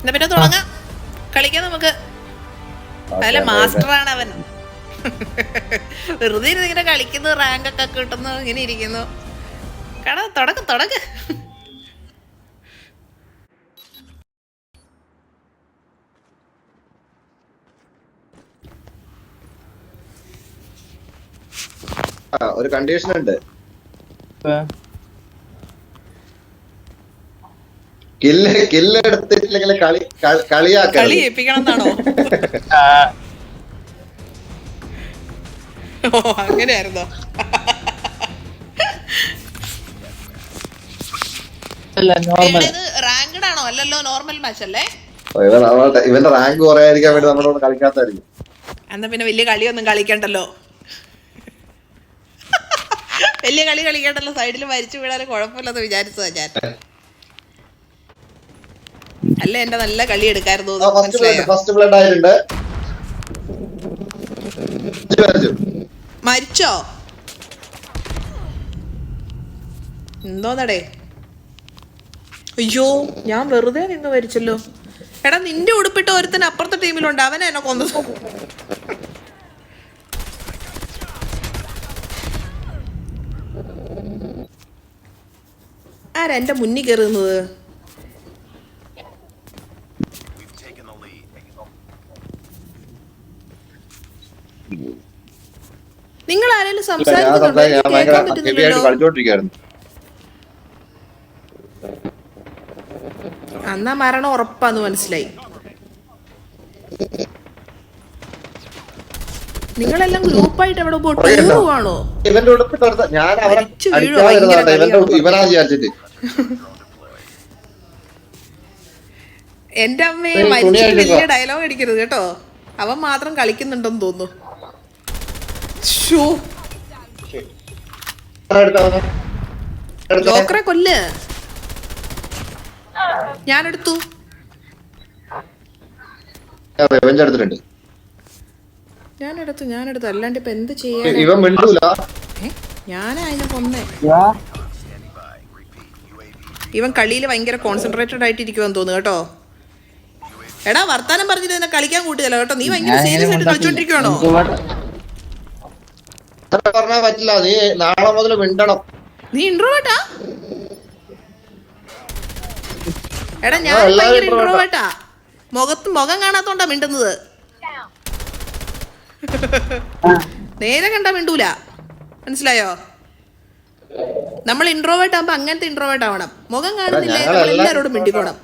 എന്നാ പിന്നെ തുടങ്ങാം കളിക്കാം നമുക്ക്. അല്ല മാസ്റ്ററാണ് അവൻ. വെറുതെ ഇരുന്ന് ഇങ്ങനെ കളിക്കുന്നു, റാങ്ക് ഒക്കെ കിട്ടുന്നു, ഇങ്ങനെ ഇരിക്കുന്നു. തുടക്ക്. ഒരു കണ്ടീഷൻ ഉണ്ട്. കില്ല് എടുത്തിട്ടില്ലെങ്കിൽ കളി ഏൽപ്പിക്കണം. ഓ അങ്ങനെയായിരുന്നോ? റാങ്ക്ഡ് ആണോ? അല്ലല്ലോ, നോർമൽ മാച്ച് അല്ലേ? ഇവന്റെ റാങ്ക് കുറയാതിരിക്കാൻ വേണ്ടി നമ്മളോട് കളിക്കാത്തായിരിക്കും. എന്നാ പിന്നെ വലിയ കളിയൊന്നും കളിക്കണ്ടല്ലോ. വലിയ കളി കളിക്കണ്ടല്ലോ, സൈഡിൽ മരിച്ചു വീഴാനും കുഴപ്പമില്ലെന്ന് വിചാരിച്ചതാ ഞാൻ. അല്ല എന്റെ നല്ല കളി എടുക്കായിരുന്നു. മരിച്ചോ? എന്തോന്നടേ? അയ്യോ, ഞാൻ വെറുതെ നിന്ന് മരിച്ചല്ലോ. എടാ, നിന്റെ ഉടുപ്പിട്ട് ഒരുത്തൻ അപ്പുറത്തെ ടീമിലുണ്ട്, അവനെ എന്നെ കൊന്നത്. ആരാ എന്റെ മുന്നിൽ കയറുന്നത്? നിങ്ങൾ ആരെങ്കിലും സംസാരിക്കുന്നുണ്ടോ? കേൾക്കാൻ പറ്റുന്നില്ലല്ലോ. അന്നാ മരണം ഉറപ്പാന്ന് മനസ്സിലായി. നിങ്ങളെല്ലാം ഗ്രൂപ്പായിട്ട് എവിടെ പോവാണോ? എന്റെ അമ്മയെ മരിച്ചിട്ട് വലിയ ഡയലോഗ് അടിക്കരുത് കേട്ടോ. അവൻ മാത്രം കളിക്കുന്നുണ്ടെന്ന് തോന്നുന്നു. ജോക്കറെ കൊല്ല്. ഞാനെടുത്തു. അല്ലാണ്ട് ഇപ്പൊ എന്ത് ചെയ്യാൻ? ഞാനാ അതിനെ കൊന്നേ. ഇവൻ കളിയിൽ ഭയങ്കര കോൺസെൻട്രേറ്റഡ് ആയിട്ട് ഇരിക്കുവാന്ന് തോന്നുന്നു കേട്ടോ. എടാ, വർത്താനം പറഞ്ഞിട്ട് എന്നെ കളിക്കാൻ കൂട്ടിയല്ലോ കേട്ടോ. നീ ഭയങ്കര സീരിയസ് ആയിട്ട് കളിച്ചോണ്ടിരിക്കുവാണോ? പറ്റില്ല, നീ നാളെ മുതൽ മിണ്ടണം. നീ ഇൻട്രോവേർട്ടാ? എടാ, ഞാൻ ഭയങ്കര ഇൻട്രോവേർട്ടാ. മുഖം കാണാത്തോണ്ടാ മിണ്ടുന്നത്. നേരെ കണ്ടാ മിണ്ടൂല, മനസ്സിലായോ? നമ്മൾ ഇൻട്രോവേർട്ട് ആകുമ്പോ അങ്ങനത്തെ ഇൻട്രോവേർട്ട് ആവണം. മുഖം കാണുന്നില്ലേ, നമ്മൾ എല്ലാരോടും മിണ്ടിക്കോണം.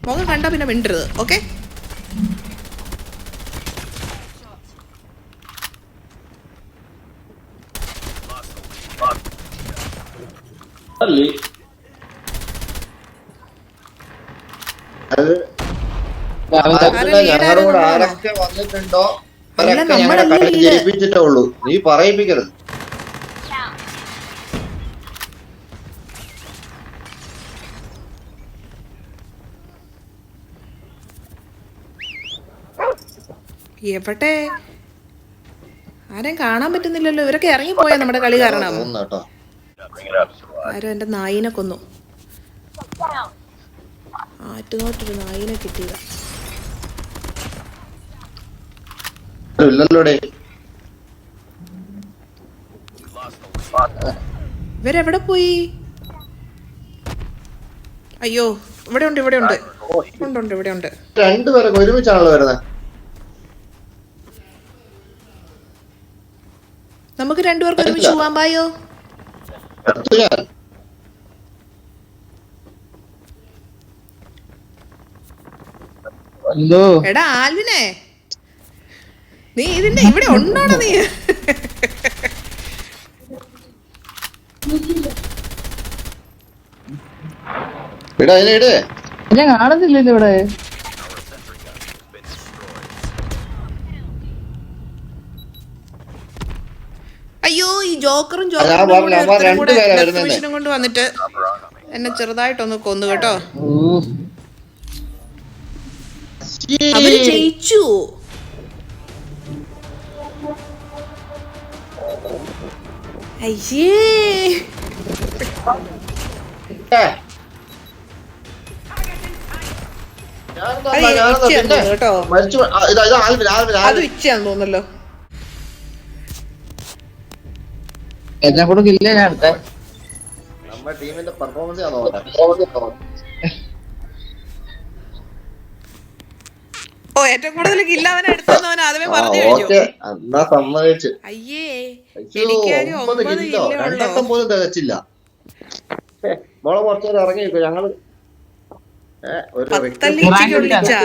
മുഖം കണ്ടാ പിന്നെ മിണ്ടരുത്, ഓക്കെ? ഞങ്ങളോട് ആരൊക്കെ വന്നിട്ടുണ്ടോ അവരൊക്കെ ഞങ്ങളെ കളി ജയിപ്പിച്ചിട്ടേ ഉള്ളൂ. നീ പറയിപ്പിക്കരുത്. എവിടെ ആരെയും കാണാൻ പറ്റുന്നില്ലല്ലോ. ഇവരൊക്കെ ഇറങ്ങിപ്പോയാ നമ്മുടെ കളി കാരണം. ആരോ എന്റെ നായിനെ കൊന്നു. ആറ്റുനോട്ടൊരു നായിനെ കിട്ടിയതാ. ഇവരെവിടെ പോയി? അയ്യോ, ഇവിടെ ഉണ്ട്. ഇവിടെ ഉണ്ട്. രണ്ടുപേരൊക്കെ ഒരുമിച്ചാണല്ലോ വരുന്നത്. നമുക്ക് രണ്ടുപേർക്ക് ഒരുമിച്ച് പോവാൻ പായോ? എടാ ആൽവിനെ, നീ ഇതിന്റെ ഇവിടെ ഉണ്ടോടാ? നീ ഞാൻ കാണുന്നില്ലല്ലോ ഇവിടെ. അയ്യോ, ഈ ജോക്കറും കൊണ്ട് വന്നിട്ട് എന്നെ ചെറുതായിട്ടൊന്ന് കൊന്നു കേട്ടോ. അവര് ജയിച്ചു. അയ്യേ, പിന്നെ കേട്ടോ മരിച്ചു ഇത് ആൽവിൻ അത് ഇച്ചയാന്ന് തോന്നല്ലോ. എന്നെ കൂടെ കില്ല ഞാൻ എടുത്തേ. നമ്മുടെ ടീമിന്റെ പെർഫോമൻസ് ഞാൻ നോക്കട്ടെ. ഓ ഏറ്റവും കൂടുതൽ കില്ലവനെ എടുത്തവൻ ആദ്യമേ പറഞ്ഞു കഴിഞ്ഞു. ഓക്കെ എന്നാ സമ്മതിച്ചു. അയ്യേ അയ്യോ, എനിക്കാകെ 9 9 കില്ലോ കില്ലേ ഉള്ളോ. രണ്ടട്ടം പോലും തികച്ചില്ല. മോളെ കുറച്ചു നേരം ഇറങ്ങി ഞങ്ങള് ഒരു പത്തല്ലിച്ചിക്ക് വിളിച്ചാ